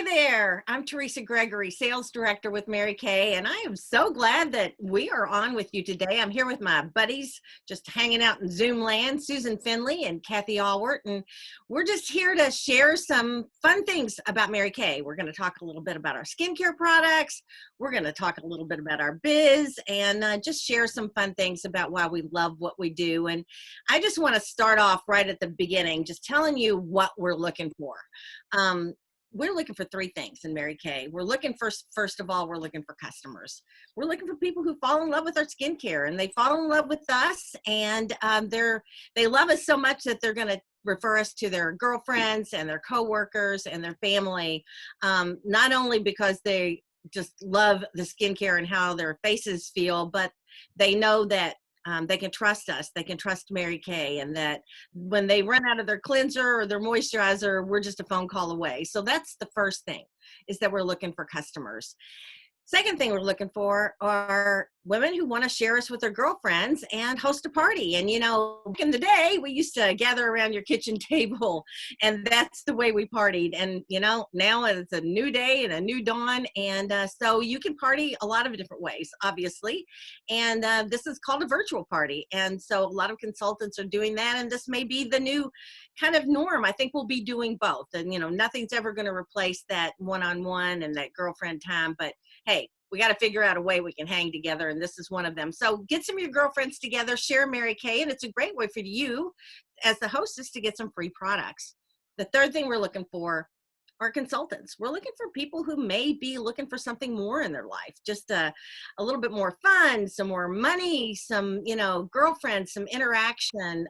Hi there. I'm Teresa Gregory, Sales Director with Mary Kay, and I am so glad that we are on with you today. I'm here with my buddies, just hanging out in Zoom land, Susan Finley and Kathy Allward, and we're just here to share some fun things about Mary Kay. We're going to talk a little bit about our skincare products. We're going to talk a little bit about our biz and just share some fun things about why we love what we do. And I just want to start off right at the beginning, just telling you what we're looking for. We're looking for three things in Mary Kay. We're looking first of all, we're looking for customers. We're looking for people who fall in love with our skincare, and they fall in love with us, and they love us so much that they're going to refer us to their girlfriends and their coworkers and their family, not only because they just love the skincare and how their faces feel, but they know that they can trust us. They can trust Mary Kay, and that when they run out of their cleanser or their moisturizer, we're just a phone call away. So that's the first thing, is that we're looking for customers. Second thing we're looking for are women who want to share us with their girlfriends and host a party. And, back in the day, we used to gather around your kitchen table, and that's the way we partied. And, now it's a new day and a new dawn. And so you can party a lot of different ways, obviously. And this is called a virtual party. And so a lot of consultants are doing that. And this may be the new kind of norm. I think we'll be doing both. And, nothing's ever going to replace that one-on-one and that girlfriend time. But hey, we got to figure out a way we can hang together, and this is one of them. So get some of your girlfriends together, share Mary Kay, and it's a great way for you as the hostess to get some free products. The third thing we're looking for are consultants. We're looking for people who may be looking for something more in their life, just a little bit more fun, some more money, some, girlfriends, some interaction,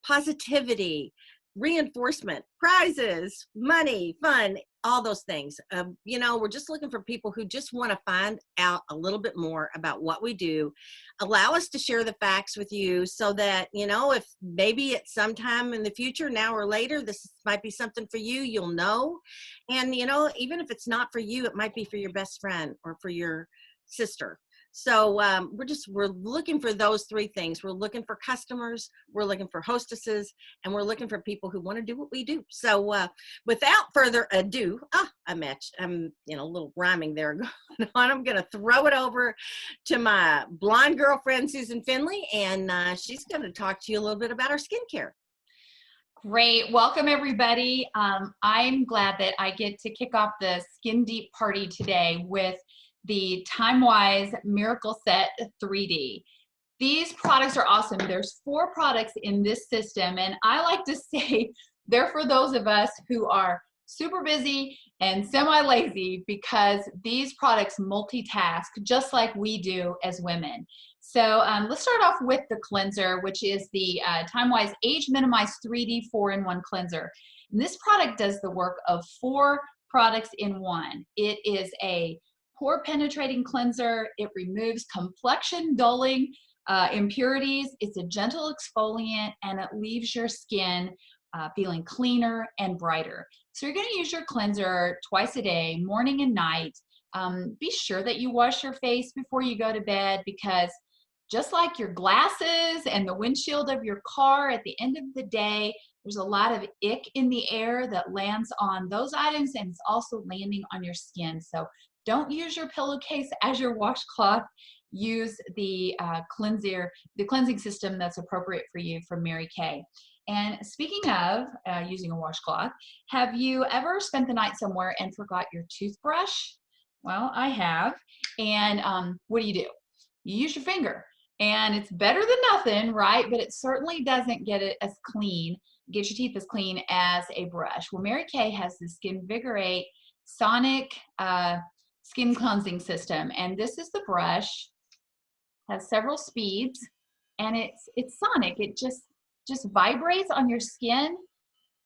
positivity, reinforcement, prizes, money, fun, all those things. We're just looking for people who just want to find out a little bit more about what we do, allow us to share the facts with you so that, if maybe at some time in the future, now or later, this might be something for you, you'll know. And, even if it's not for you, it might be for your best friend or for your sister. So we're looking for those three things. We're looking for customers, we're looking for hostesses, and we're looking for people who want to do what we do. So without further ado, I'm a little rhyming there going on. I'm going to throw it over to my blonde girlfriend, Susan Finley, and she's going to talk to you a little bit about our skincare. Great. Welcome, everybody. I'm glad that I get to kick off the Skin Deep party today with the TimeWise Miracle Set 3D. These products are awesome. There's 4 products in this system, and I like to say they're for those of us who are super busy and semi-lazy, because these products multitask just like we do as women. So let's start off with the cleanser, which is the TimeWise Age Minimized 3D 4-in-1 cleanser. And this product does the work of 4 products in one. It is a pore penetrating cleanser. It removes complexion dulling impurities. It's a gentle exfoliant, and it leaves your skin feeling cleaner and brighter. So you're going to use your cleanser twice a day, morning and night. Be sure that you wash your face before you go to bed, because just like your glasses and the windshield of your car, at the end of the day, there's a lot of ick in the air that lands on those items, and it's also landing on your skin. So don't use your pillowcase as your washcloth. Use the cleansing system that's appropriate for you from Mary Kay. And speaking of using a washcloth, have you ever spent the night somewhere and forgot your toothbrush? Well, I have. And what do? You use your finger. And it's better than nothing, right? But it certainly doesn't get your teeth as clean as a brush. Well, Mary Kay has the Skinvigorate Sonic skin cleansing system, and this is the brush. Has several speeds, and it's sonic. It just vibrates on your skin,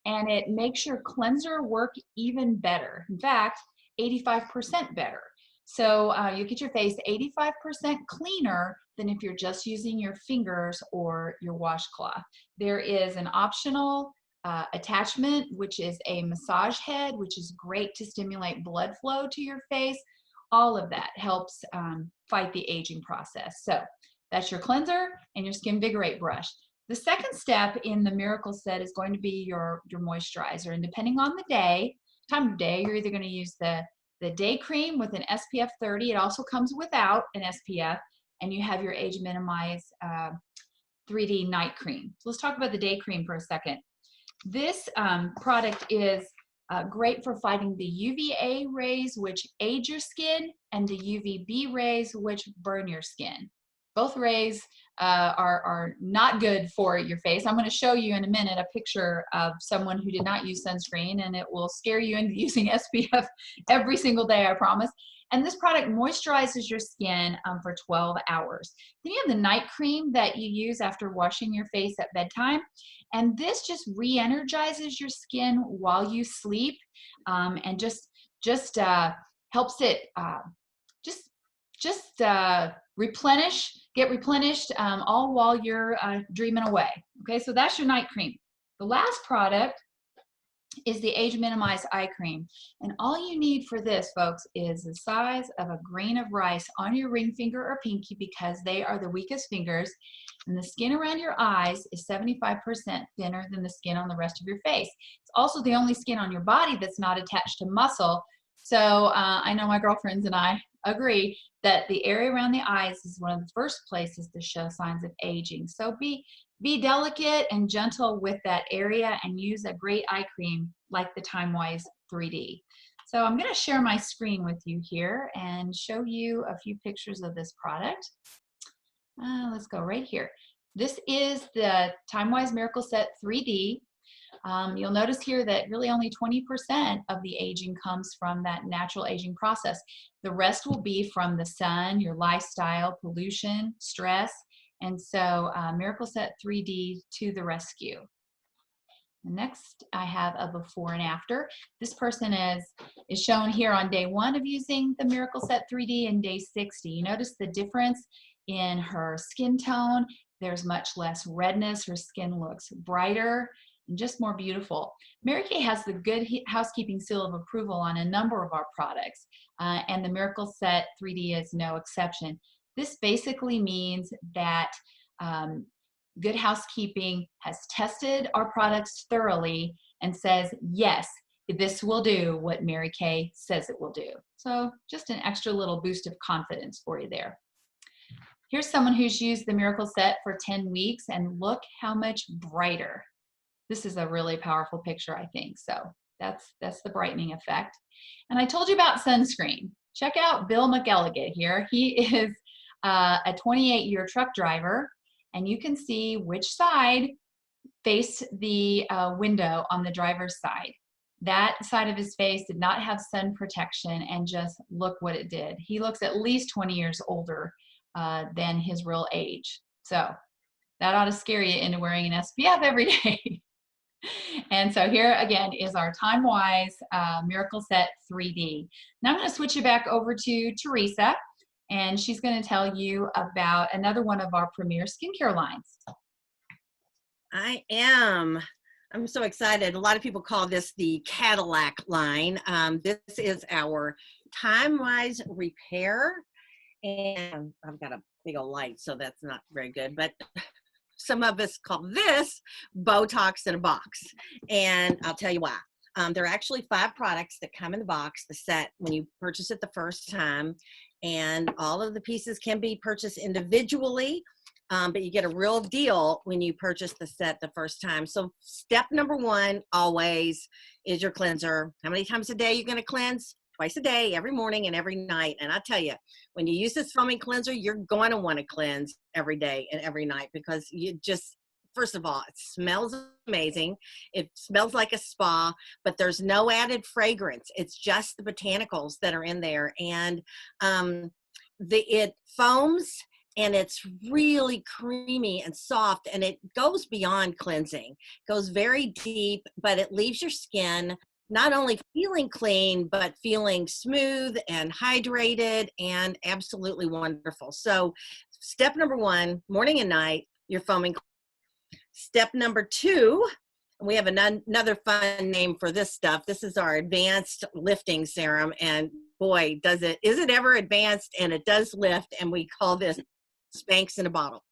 and it makes your cleanser work even better. In fact, 85% better. So you get your face 85% cleaner than if you're just using your fingers or your washcloth. There is an optional attachment, which is a massage head, which is great to stimulate blood flow to your face. All of that helps fight the aging process. So that's your cleanser and your Skinvigorate brush. The second step in the Miracle Set is going to be your moisturizer. And depending on the day, time of day, you're either going to use the day cream with an SPF 30. It also comes without an SPF, and you have your Age Minimize 3D night cream. So let's talk about the day cream for a second. This product is great for fighting the UVA rays, which age your skin, and the UVB rays, which burn your skin. Both rays are not good for your face. I'm going to show you in a minute a picture of someone who did not use sunscreen, and it will scare you into using SPF every single day, I promise. And this product moisturizes your skin for 12 hours. Then you have the night cream that you use after washing your face at bedtime. And this just re-energizes your skin while you sleep, and just helps it get replenished all while you're dreaming away. Okay, so that's your night cream. The last product is the Age Minimize Eye Cream. And all you need for this, folks, is the size of a grain of rice on your ring finger or pinky, because they are the weakest fingers. And the skin around your eyes is 75% thinner than the skin on the rest of your face. It's also the only skin on your body that's not attached to muscle. So I know my girlfriends and I agree that the area around the eyes is one of the first places to show signs of aging. So be delicate and gentle with that area, and use a great eye cream like the TimeWise 3D. So I'm going to share my screen with you here and show you a few pictures of this product. Let's go right here. This is the TimeWise Miracle Set 3D. You'll notice here that really only 20% of the aging comes from that natural aging process. The rest will be from the sun, your lifestyle, pollution, stress. And so Miracle Set 3D to the rescue. Next, I have a before and after. This person is shown here on day 1 of using the Miracle Set 3D and day 60. You notice the difference in her skin tone. There's much less redness. Her skin looks brighter and just more beautiful. Mary Kay has the Good Housekeeping seal of approval on a number of our products, and the Miracle Set 3D is no exception. This basically means that Good Housekeeping has tested our products thoroughly and says, yes, this will do what Mary Kay says it will do. So just an extra little boost of confidence for you there. Here's someone who's used the Miracle Set for 10 weeks, and look how much brighter. This is a really powerful picture, I think. So that's the brightening effect. And I told you about sunscreen. Check out Bill McElligott here. He is a 28-year truck driver, and you can see which side faced the window on the driver's side. That side of his face did not have sun protection, and just look what it did. He looks at least 20 years older than his real age. So that ought to scare you into wearing an SPF every day. And so here again is our TimeWise Miracle Set 3D. Now I'm going to switch you back over to Teresa, and she's going to tell you about another one of our premier skincare lines. I am. I'm so excited. A lot of people call this the Cadillac line. This is our TimeWise Repair. And I've got a big old light, so that's not very good. But some of us call this Botox in a box. And I'll tell you why. There are actually 5 products that come in the box, the set, when you purchase it the first time. And all of the pieces can be purchased individually, but you get a real deal when you purchase the set the first time. So step number 1 always is your cleanser. How many times a day are you going to cleanse? Twice a day, every morning and every night. And I tell you, when you use this foaming cleanser, you're going to want to cleanse every day and every night, because you just, first of all, it smells amazing. It smells like a spa, but there's no added fragrance. It's just the botanicals that are in there. And it foams, and it's really creamy and soft, and it goes beyond cleansing. It goes very deep, but it leaves your skin not only feeling clean, but feeling smooth and hydrated and absolutely wonderful. So step number 1, morning and night, you're foaming. Step number 2, we have another fun name for this stuff. This is our advanced lifting serum. And boy, is it ever advanced, and it does lift. And we call this Spanx in a bottle.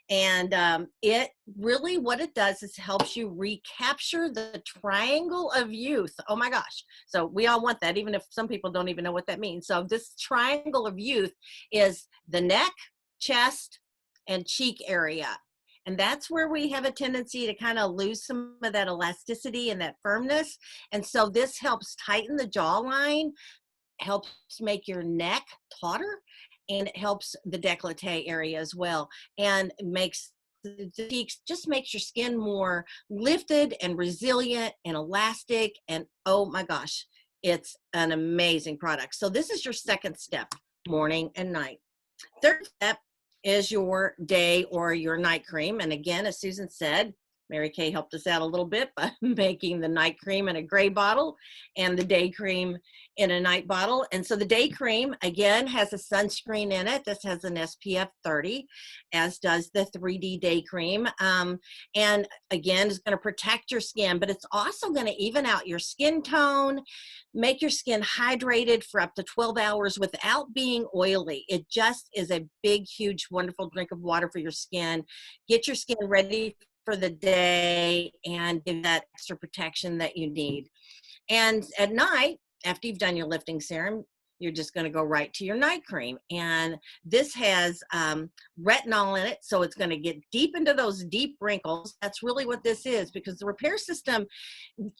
And it really, what it does is helps you recapture the triangle of youth. Oh my gosh. So we all want that, even if some people don't even know what that means. So this triangle of youth is the neck, chest, and cheek area. And that's where we have a tendency to kind of lose some of that elasticity and that firmness. And so this helps tighten the jawline, helps make your neck tauter, and it helps the décolleté area as well, and makes the cheeks, just makes your skin more lifted and resilient and elastic. And oh my gosh, it's an amazing product. So this is your second step, morning and night. Third step is your day or your night cream. And again, as Susan said, Mary Kay helped us out a little bit by making the night cream in a gray bottle and the day cream in a night bottle. And so the day cream, again, has a sunscreen in it. This has an SPF 30, as does the 3D day cream. And again, it's going to protect your skin, but it's also going to even out your skin tone, make your skin hydrated for up to 12 hours without being oily. It just is a big, huge, wonderful drink of water for your skin. Get your skin ready for the day and give that extra protection that you need. And at night, after you've done your lifting serum, you're just going to go right to your night cream. And this has retinol in it, so it's going to get deep into those deep wrinkles. That's really what this is, because the repair system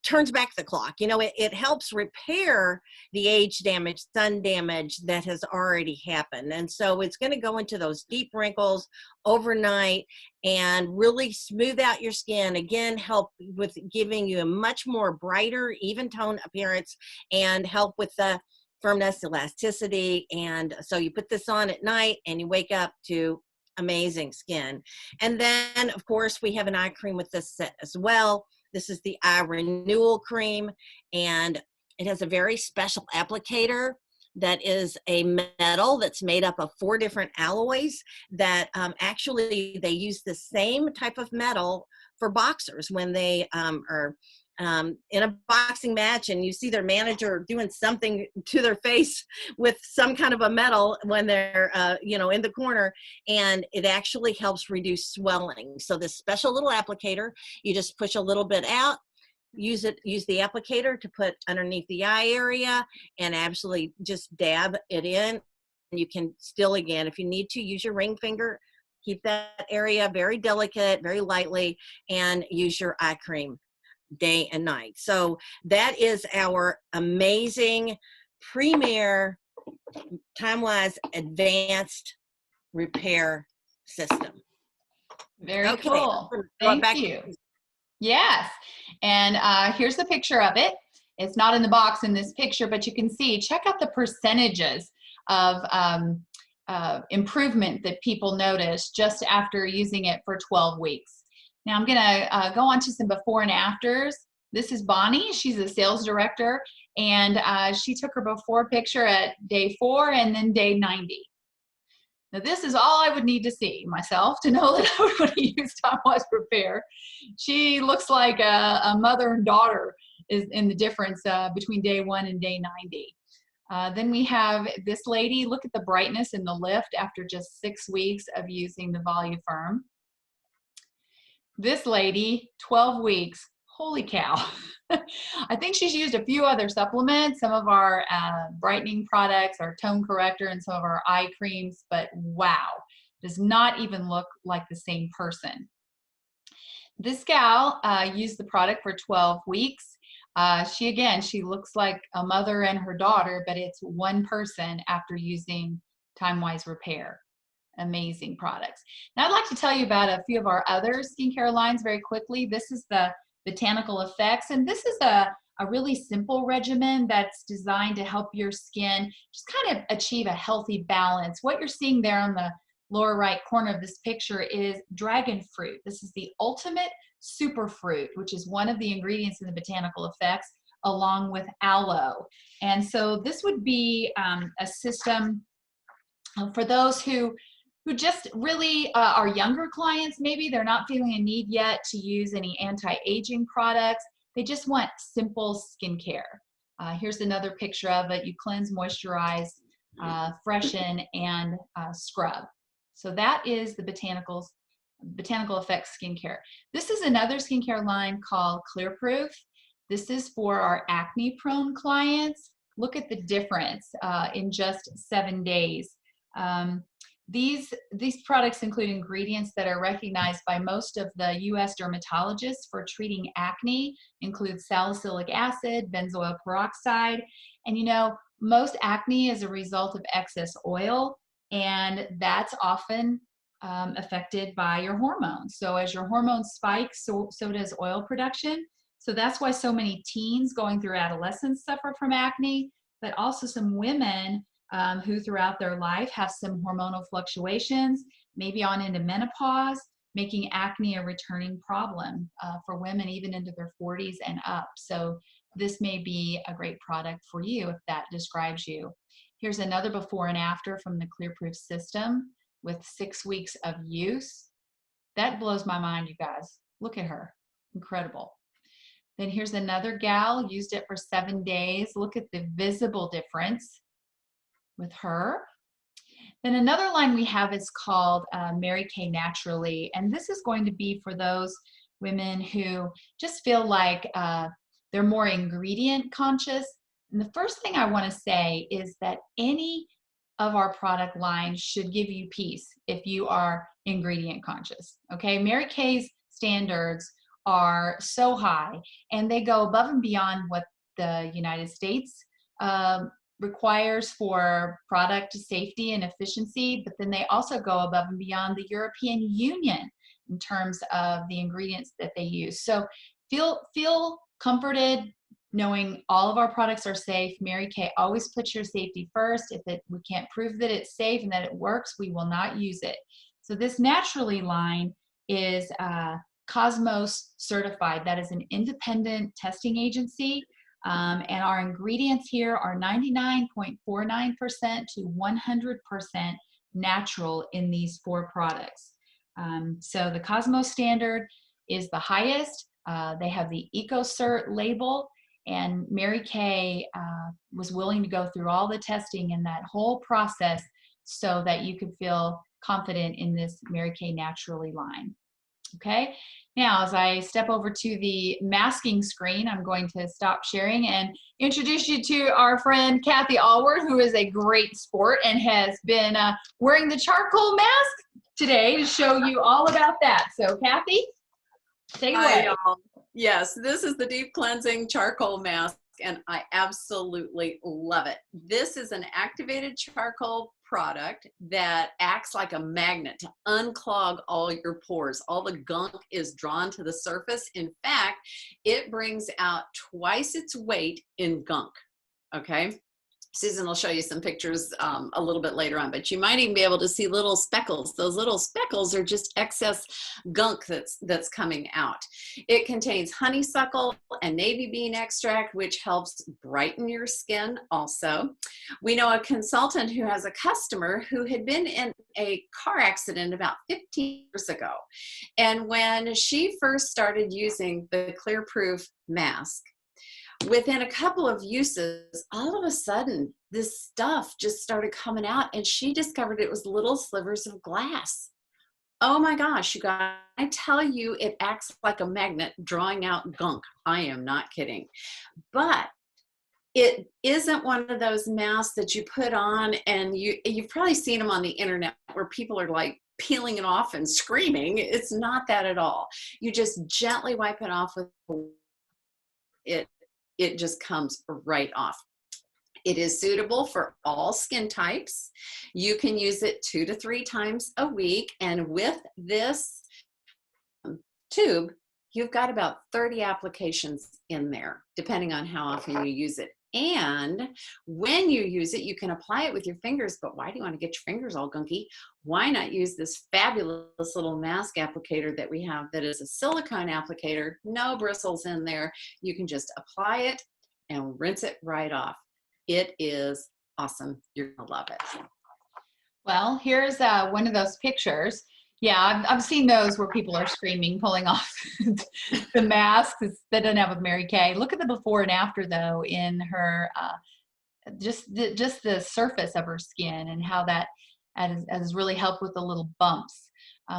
turns back the clock. You know, it helps repair the age damage, sun damage that has already happened. And so it's going to go into those deep wrinkles overnight and really smooth out your skin. Again, help with giving you a much more brighter, even tone appearance, and help with the firmness, elasticity. And so you put this on at night and you wake up to amazing skin. And then of course we have an eye cream with this set as well. This is the eye renewal cream, and it has a very special applicator that is a metal that's made up of 4 different alloys that actually they use the same type of metal for boxers when they are in a boxing match and you see their manager doing something to their face with some kind of a metal when they're in the corner, and it actually helps reduce swelling. So this special little applicator, you just push a little bit out, use the applicator to put underneath the eye area, and absolutely just dab it in. And you can still, again, if you need to, use your ring finger, keep that area very delicate, very lightly, and use your eye cream day and night. So that is our amazing premier time-wise advanced repair system. Very cool. Thank you. Yes. And here's the picture of it. It's not in the box in this picture, but you can see, check out the percentages of improvement that people notice just after using it for 12 weeks. Now I'm going to go on to some before and afters. This is Bonnie. She's a sales director, and she took her before picture at day 4 and then day 90. Now this is all I would need to see myself to know that I would want to use time-wise repair. She looks like a mother and daughter is in the difference between day 1 and day 90. Then we have this lady. Look at the brightness in the lift after just 6 weeks of using the Voluform. This lady, 12 weeks, holy cow. I think she's used a few other supplements, some of our brightening products, our tone corrector, and some of our eye creams, but wow, does not even look like the same person. This gal used the product for 12 weeks. She looks like a mother and her daughter, but it's one person after using time-wise repair. Amazing products. Now I'd like to tell you about a few of our other skincare lines very quickly. This is the Botanical Effects, and this is a really simple regimen that's designed to help your skin just kind of achieve a healthy balance. What you're seeing there on the lower right corner of this picture is dragon fruit. This is the ultimate superfruit, which is one of the ingredients in the Botanical Effects, along with aloe. And so this would be a system for those who just really are younger clients. Maybe they're not feeling a need yet to use any anti-aging products. They just want simple skincare. Here's another picture of it. You cleanse, moisturize, freshen, and scrub. So that is the Botanicals Botanical Effects Skincare. This is another skincare line called Clearproof. This is for our acne-prone clients. Look at the difference in just 7 days. These products include ingredients that are recognized by most of the U.S. dermatologists for treating acne, include salicylic acid, benzoyl peroxide, and most acne is a result of excess oil, and that's often affected by your hormones. So as your hormones spike, so does oil production. So that's why so many teens going through adolescence suffer from acne, but also some women who throughout their life have some hormonal fluctuations, maybe on into menopause, making acne a returning problem for women even into their 40s and up. So this may be a great product for you if that describes you. Here's another before and after from the Clearproof system with 6 weeks of use. That blows my mind, you guys. Look at her. Incredible. Then here's another gal, used it for 7 days. Look at the visible difference with her. Then another line we have is called Mary Kay Naturally, and this is going to be for those women who just feel like they're more ingredient conscious. And the first thing I want to say is that any of our product lines should give you peace if you are ingredient conscious. Okay, Mary Kay's standards are so high, and they go above and beyond what the United States requires for product safety and efficiency, but then they also go above and beyond the European Union in terms of the ingredients that they use. So feel comforted knowing all of our products are safe. Mary Kay always puts your safety first. If we can't prove that it's safe and that it works, we will not use it. So this Naturally line is Cosmos certified. That is an independent testing agency. And our ingredients here are 99.49% to 100% natural in these 4 products. So the Cosmos standard is the highest. They have the EcoCert label, and Mary Kay was willing to go through all the testing in that whole process so that you could feel confident in this Mary Kay Naturally line. Okay, now as I step over to the masking screen, I'm going to stop sharing and introduce you to our friend Kathy Allward, who is a great sport and has been wearing the charcoal mask today to show you all about that. So Kathy, take it away. Hi, y'all. Yes, this is the Deep Cleansing Charcoal Mask, and I absolutely love it. This is an activated charcoal product that acts like a magnet to unclog all your pores. All the gunk is drawn to the surface. In fact, it brings out twice its weight in gunk, okay? Susan will show you some pictures a little bit later on, but you might even be able to see little speckles. Those little speckles are just excess gunk that's coming out. It contains honeysuckle and navy bean extract, which helps brighten your skin also. We know a consultant who has a customer who had been in a car accident about 15 years ago. And when she first started using the Clearproof mask, within a couple of uses, all of a sudden, this stuff just started coming out, and she discovered it was little slivers of glass. Oh my gosh, you guys, I tell you, it acts like a magnet drawing out gunk. I am not kidding. But it isn't one of those masks that you put on, and you've probably seen them on the internet where people are like peeling it off and screaming. It's not that at all. You just gently wipe it off with it. It just comes right off. It is suitable for all skin types. You can use it 2 to 3 times a week. And with this tube, you've got about 30 applications in there, depending on how often you use it. And when you use it, you can apply it with your fingers, but why do you want to get your fingers all gunky? Why not use this fabulous little mask applicator that we have that is a silicone applicator, no bristles in there. You can just apply it and rinse it right off. It is awesome. You're gonna love it. Well, here's one of those pictures. Yeah, I've seen those where people are screaming, pulling off the masks that don't have a Mary Kay. Look at the before and after, though, in her just the surface of her skin and how that has really helped with the little bumps.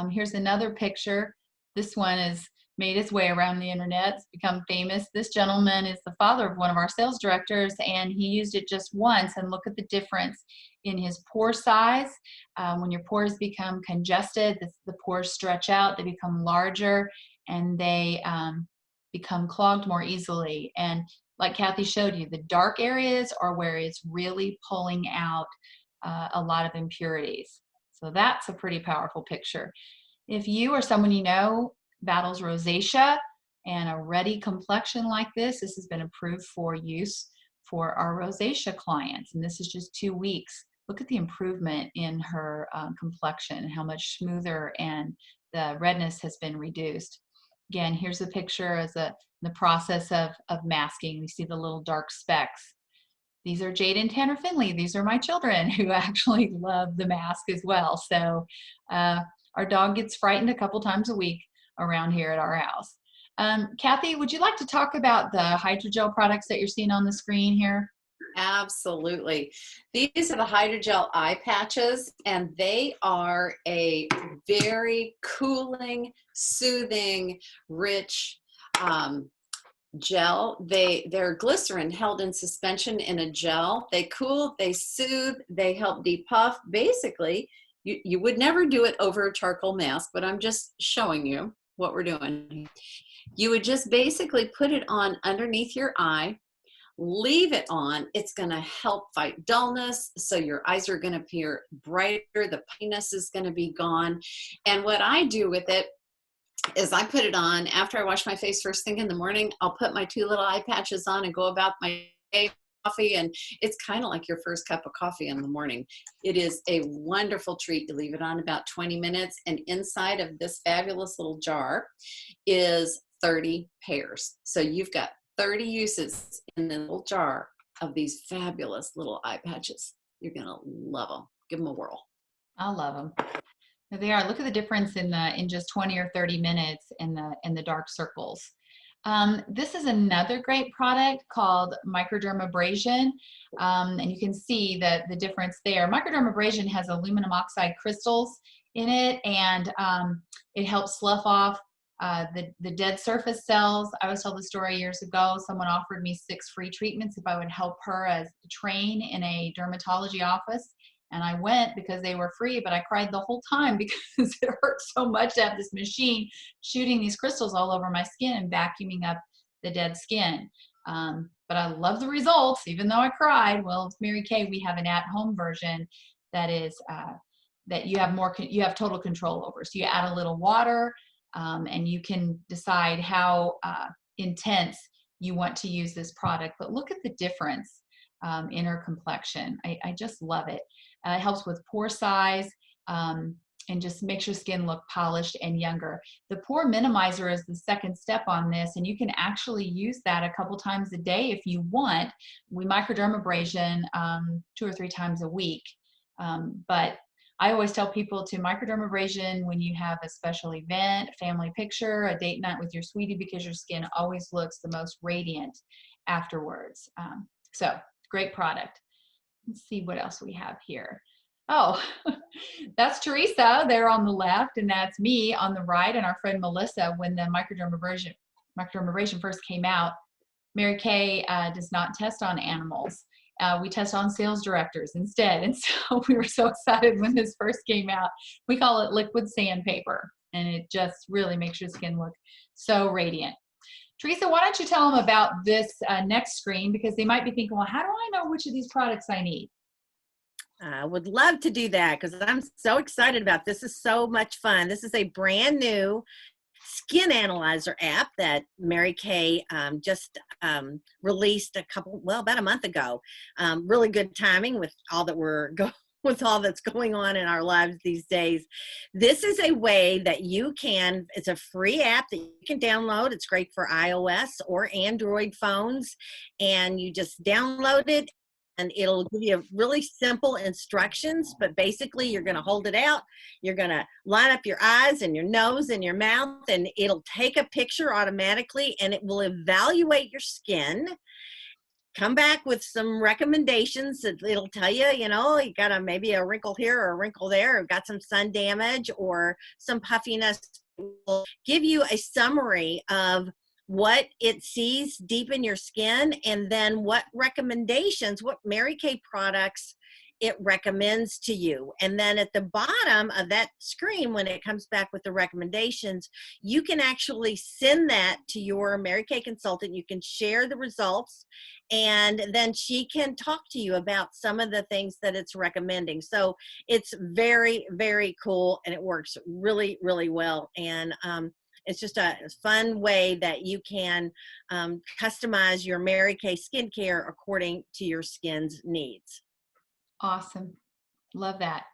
Here's another picture. This one has made its way around the internet. It's become famous. This gentleman is the father of one of our sales directors, and he used it just once, and look at the difference in his pore size. When your pores become congested, the pores stretch out, they become larger, and they become clogged more easily. And like Kathy showed you, the dark areas are where it's really pulling out a lot of impurities. So that's a pretty powerful picture. If you or someone you know battles rosacea and a ruddy complexion like this has been approved for use for our rosacea clients. And this is just 2 weeks. Look at the improvement in her complexion and how much smoother, and the redness has been reduced. Again, here's a picture as the process of masking. We see the little dark specks. These are Jade and Tanner Finley. These are my children who actually love the mask as well. So our dog gets frightened a couple times a week around here at our house. Kathy, would you like to talk about the hydrogel products that you're seeing on the screen here? Absolutely. These are the hydrogel eye patches, and they are a very cooling, soothing, rich gel. They're glycerin held in suspension in a gel. They cool, they soothe, they help depuff. Basically, you would never do it over a charcoal mask, but I'm just showing you what we're doing. You would just basically put it on underneath your eye, leave it on. It's going to help fight dullness, so your eyes are going to appear brighter, the puffiness is going to be gone. And what I do with it is I put it on after I wash my face first thing in the morning. I'll put my 2 little eye patches on and go about my day, coffee, and it's kind of like your first cup of coffee in the morning. It is a wonderful treat. You leave it on about 20 minutes, and inside of this fabulous little jar is 30 pairs. So you've got 30 uses in the little jar of these fabulous little eye patches. You're gonna love them. Give them a whirl. I love them. There they are. Look at the difference in just 20 or 30 minutes in the dark circles. This is another great product called Microdermabrasion, and you can see the difference there. Microdermabrasion has aluminum oxide crystals in it, and it helps slough off the dead surface cells. I was told the story years ago. Someone offered me 6 free treatments if I would help her train in a dermatology office. And I went because they were free, but I cried the whole time because it hurt so much to have this machine shooting these crystals all over my skin and vacuuming up the dead skin. But I love the results, even though I cried. Well, with Mary Kay, we have an at-home version that is that you have total control over. So you add a little water, and you can decide how intense you want to use this product. But look at the difference in her complexion. I just love it. It helps with pore size and just makes your skin look polished and younger. The pore minimizer is the second step on this, and you can actually use that a couple times a day if you want. We microdermabrasion 2 or 3 times a week, but I always tell people to microdermabrasion when you have a special event, family picture, a date night with your sweetie, because your skin always looks the most radiant afterwards. So great product. Let's see what else we have here. Oh, that's Teresa there on the left, and that's me on the right, and our friend Melissa. When the microdermabrasion first came out, Mary Kay does not test on animals. We test on sales directors instead. And so we were so excited when this first came out. We call it liquid sandpaper, and it just really makes your skin look so radiant. Teresa, why don't you tell them about this next screen, because they might be thinking, well, how do I know which of these products I need? I would love to do that because I'm so excited about this. This is so much fun. This is a brand new skin analyzer app that Mary Kay just released about a month ago. Really good timing with all that with all that's going on in our lives these days. This is a way that it's a free app that you can download. It's great for iOS or Android phones, and you just download it and it'll give you really simple instructions, but basically you're going to hold it out, you're going to line up your eyes and your nose and your mouth, and it'll take a picture automatically, and it will evaluate your skin, come back with some recommendations that it'll tell you, you know, you got maybe a wrinkle here or a wrinkle there, or got some sun damage or some puffiness. Will give you a summary of what it sees deep in your skin, and then what recommendations, what Mary Kay products it recommends to you. And then at the bottom of that screen, when it comes back with the recommendations, you can actually send that to your Mary Kay consultant. You can share the results, and then she can talk to you about some of the things that it's recommending. So it's very, very cool, and it works really, really well. And it's just a fun way that you can customize your Mary Kay skincare according to your skin's needs. Awesome. Love that.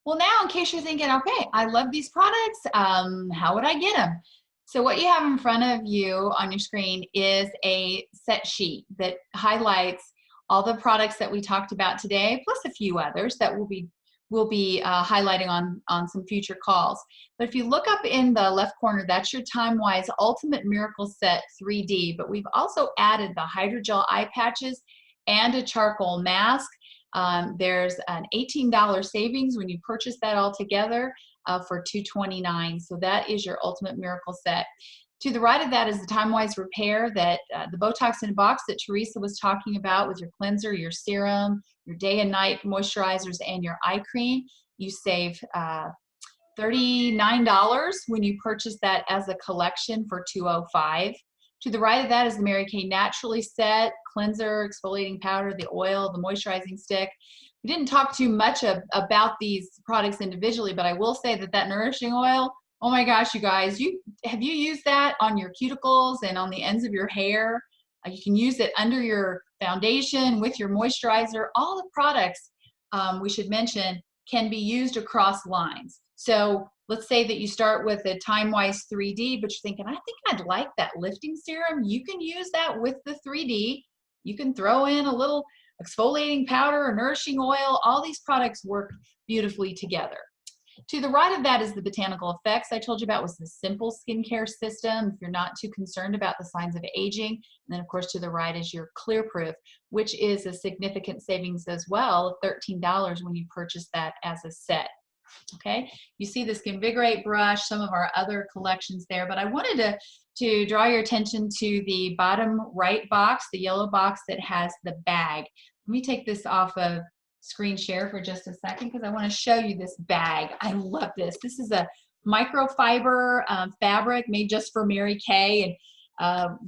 Well, now in case you're thinking, okay, I love these products, how would I get them? So what you have in front of you on your screen is a set sheet that highlights all the products that we talked about today, plus a few others that we'll be highlighting on some future calls. But if you look up in the left corner, that's your TimeWise Ultimate Miracle Set 3D. But we've also added the hydrogel eye patches and a charcoal mask. There's an $18 savings when you purchase that all together for $229. So that is your Ultimate Miracle Set. To the right of that is the TimeWise Repair, that the Botox in a box that Teresa was talking about, with your cleanser, your serum, your day and night moisturizers, and your eye cream. You save $39 when you purchase that as a collection for $205. To the right of that is the Mary Kay Naturally Set cleanser, exfoliating powder, the oil, the moisturizing stick. We didn't talk too much about these products individually, but I will say that nourishing oil, oh my gosh, you guys, have you used that on your cuticles and on the ends of your hair? You can use it under your foundation with your moisturizer. All the products, we should mention, can be used across lines. So let's say that you start with a TimeWise 3D, but you're thinking, I think I'd like that lifting serum. You can use that with the 3D. You can throw in a little exfoliating powder or nourishing oil. All these products work beautifully together. To the right of that is the Botanical Effects I told you about, was the simple skincare system if you're not too concerned about the signs of aging. And then of course to the right is your Clear Proof, which is a significant savings as well of $13 when you purchase that as a set. Okay, you see the Skinvigorate brush, some of our other collections there, but I wanted to draw your attention to the bottom right box, the yellow box that has the bag. Let me take this off of screen share for just a second because I want to show you this bag. I love this. This is a microfiber fabric made just for Mary Kay, and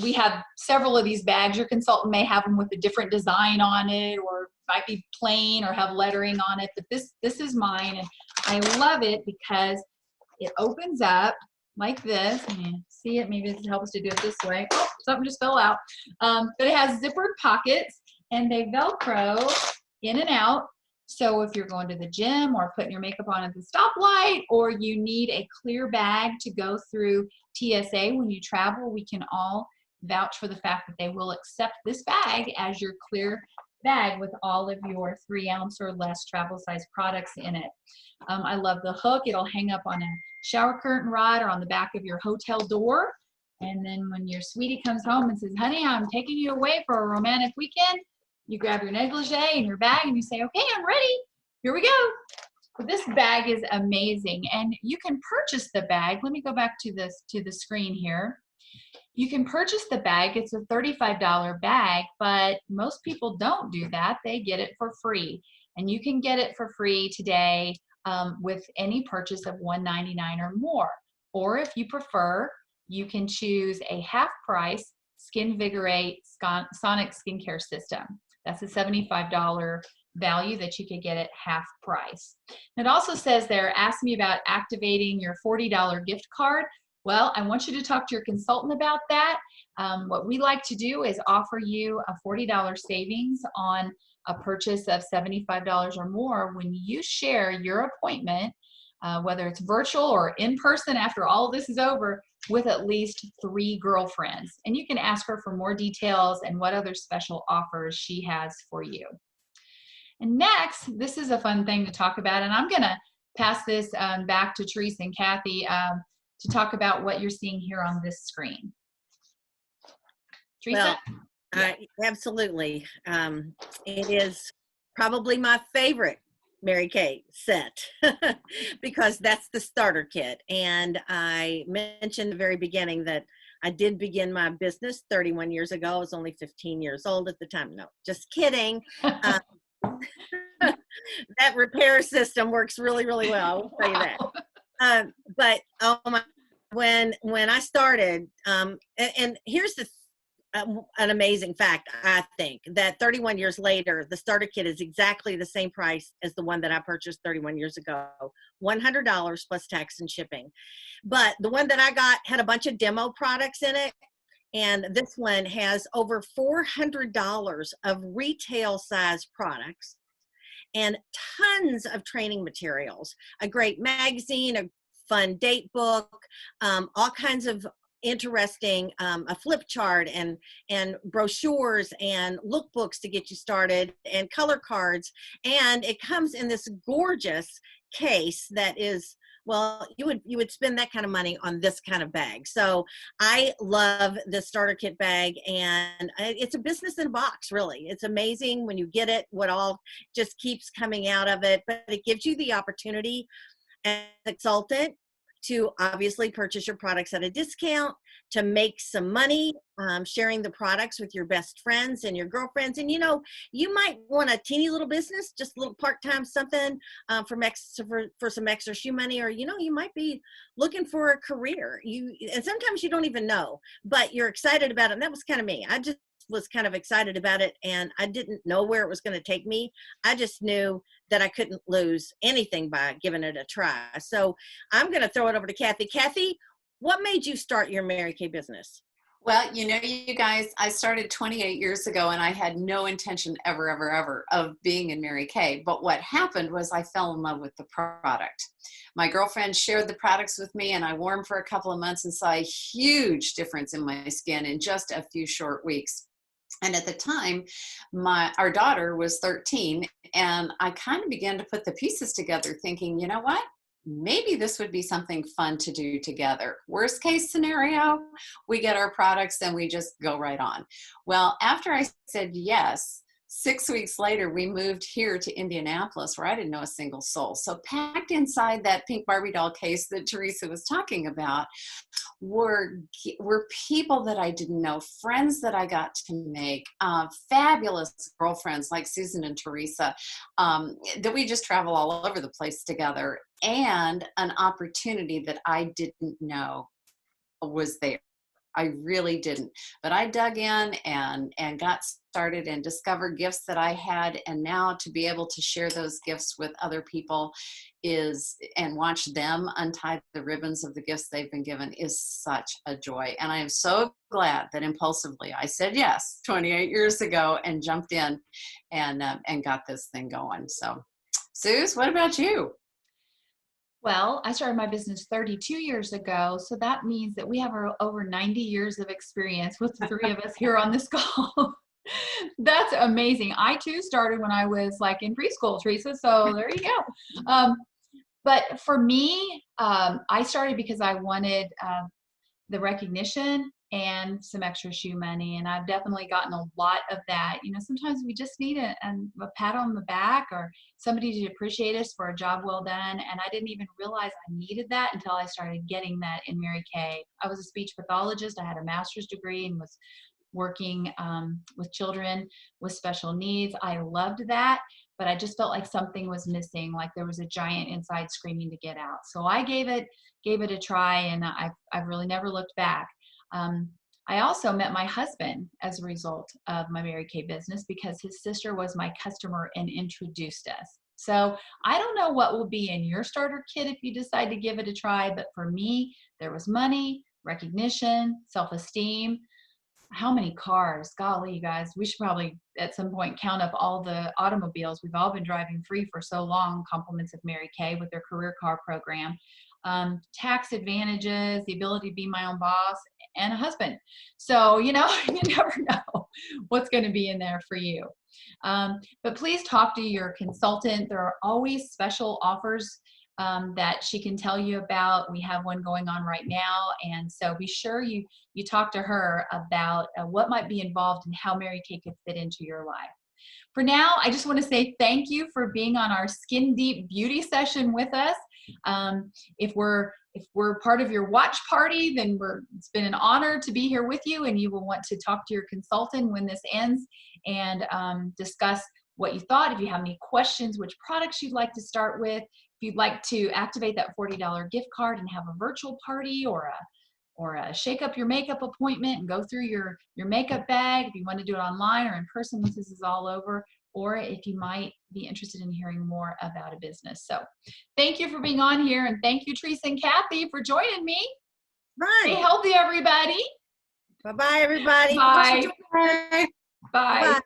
we have several of these bags. Your consultant may have them with a different design on it, or might be plain or have lettering on it, but this is mine, and I love it because it opens up like this. See it? Maybe this helps to do it this way. Oh, something just fell out. But it has zippered pockets, and they Velcro in and out. So if you're going to the gym or putting your makeup on at the stoplight, or you need a clear bag to go through TSA when you travel, we can all vouch for the fact that they will accept this bag as your clear bag with all of your 3-ounce or less travel size products in it. I love the hook. It'll hang up on a shower curtain rod or on the back of your hotel door. And then when your sweetie comes home and says, honey, I'm taking you away for a romantic weekend, you grab your negligee and your bag and you say, okay, I'm ready. Here we go. So this bag is amazing, and you can purchase the bag. Let me go back to the screen here. You can purchase the bag. It's a $35 bag, but most people don't do that. They get it for free, and you can get it for free today with any purchase of $199 or more. Or if you prefer, you can choose a half price Skinvigorate Sonic Skincare System. That's a $75 value that you could get at half price. It also says there, ask me about activating your $40 gift card. Well, I want you to talk to your consultant about that. What we like to do is offer you a $40 savings on a purchase of $75 or more when you share your appointment, whether it's virtual or in person after all of this is over, with at least 3 girlfriends. And you can ask her for more details and what other special offers she has for you. And next, this is a fun thing to talk about, and I'm going to pass this back to Teresa and Kathy to talk about what you're seeing here on this screen. Teresa? Well, Yeah. Absolutely. It is probably my favorite Mary Kay set because that's the starter kit. And I mentioned at the very beginning that I did begin my business 31 years ago. I was only 15 years old at the time. No, just kidding. Uh, that repair system works really, really well. I will tell you that. Wow. But oh my, when I started, and here's an amazing fact. I think that 31 years later, the starter kit is exactly the same price as the one that I purchased 31 years ago, $100 plus tax and shipping. But the one that I got had a bunch of demo products in it. And this one has over $400 of retail size products and tons of training materials, a great magazine, a fun date book, all kinds of interesting, a flip chart and brochures and lookbooks to get you started and color cards. And it comes in this gorgeous case that is, well, you would spend that kind of money on this kind of bag. So I love the starter kit bag, and it's a business in a box, really. It's amazing when you get it, what all just keeps coming out of it, but it gives you the opportunity as a consultant to obviously purchase your products at a discount, to make some money, sharing the products with your best friends and your girlfriends. And you might want a teeny little business, just a little part-time something for some extra shoe money, or you might be looking for a career. And sometimes you don't even know, but you're excited about it. And that was kind of me. I just was kind of excited about it, and I didn't know where it was going to take me. I just knew that I couldn't lose anything by giving it a try. So I'm going to throw it over to Kathy. Kathy, what made you start your Mary Kay business? Well, you guys, I started 28 years ago and I had no intention ever, ever, ever of being in Mary Kay. But what happened was I fell in love with the product. My girlfriend shared the products with me and I wore them for a couple of months and saw a huge difference in my skin in just a few short weeks. And at the time, our daughter was 13, and I kind of began to put the pieces together thinking, you know what? Maybe this would be something fun to do together. Worst case scenario, we get our products and we just go right on. Well, after I said yes, 6 weeks later, we moved here to Indianapolis, where I didn't know a single soul. So packed inside that pink Barbie doll case that Teresa was talking about were people that I didn't know, friends that I got to make, fabulous girlfriends like Susan and Teresa, that we just travel all over the place together, and an opportunity that I didn't know was there. I really didn't, but I dug in and got started and discovered gifts that I had. And now to be able to share those gifts with other people and watch them untie the ribbons of the gifts they've been given is such a joy. And I am so glad that impulsively I said yes 28 years ago and jumped in and got this thing going. So, Suze, what about you? Well, I started my business 32 years ago, so that means that we have over 90 years of experience with the three of us here on this call. That's amazing. I too started when I was like in preschool, Teresa, so there you go. But for me, I started because I wanted the recognition and some extra shoe money. And I've definitely gotten a lot of that. Sometimes we just need a pat on the back or somebody to appreciate us for a job well done. And I didn't even realize I needed that until I started getting that in Mary Kay. I was a speech pathologist. I had a master's degree and was working with children with special needs. I loved that, but I just felt like something was missing, like there was a giant inside screaming to get out. So I gave it a try, and I've really never looked back. I also met my husband as a result of my Mary Kay business because his sister was my customer and introduced us. So I don't know what will be in your starter kit if you decide to give it a try, but for me, there was money, recognition, self-esteem. How many cars? Golly, you guys, we should probably at some point count up all the automobiles. We've all been driving free for so long, compliments of Mary Kay with their career car program. Tax advantages, the ability to be my own boss, and a husband. So, you never know what's going to be in there for you. But please talk to your consultant. There are always special offers that she can tell you about. We have one going on right now, and so be sure you talk to her about what might be involved and how Mary Kay could fit into your life. For now, I just want to say thank you for being on our Skin Deep beauty session with us. If we're part of your watch party, then it's been an honor to be here with you, and you will want to talk to your consultant when this ends and discuss what you thought. If you have any questions, which products you'd like to start with, if you'd like to activate that $40 gift card and have a virtual party or a shake up your makeup appointment and go through your makeup bag, if you want to do it online or in person once this is all over, or if you might be interested in hearing more about a business. So thank you for being on here, and thank you, Teresa and Kathy, for joining me. Stay Right. healthy, everybody. Bye-bye, everybody. Bye. Bye. Bye. Bye.